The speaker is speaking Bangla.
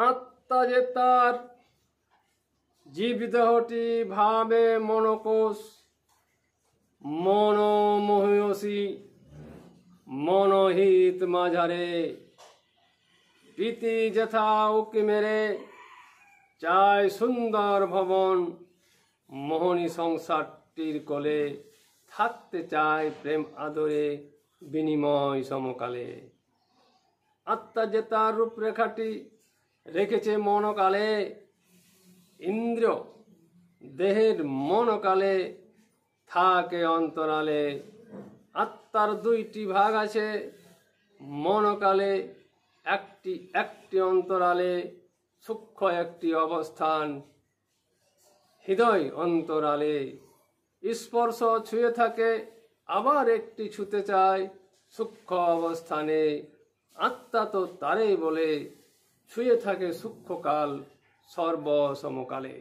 আত্মা যে তার জীবদেহটি ভাবে মনকোষ মনোমহিষী মনোহিত মাঝারে প্রীতি যথা উকি মেরে চায় সুন্দর ভবন মোহনী সংসারটির কোলে থাকতে চায় প্রেম আদরে বিনিময় সমকালে। আত্মা যে তার রূপরেখাটি রেখেছে মনকালে ইন্দ্রিয় দেহের মনকালে থাকে অন্তরালে। আত্মার দুইটি ভাগ আছে মনকালে একটি একটি অন্তরালে সূক্ষ্ম একটি অবস্থান হৃদয় অন্তরালে। স্পর্শ ছুঁয়ে থাকে আবার একটি ছুতে চায় সূক্ষ্ম অবস্থানে। আত্মা তো তারে বলে ছুঁয়ে থাকে সূক্ষ্মকাল সর্বসমকালে।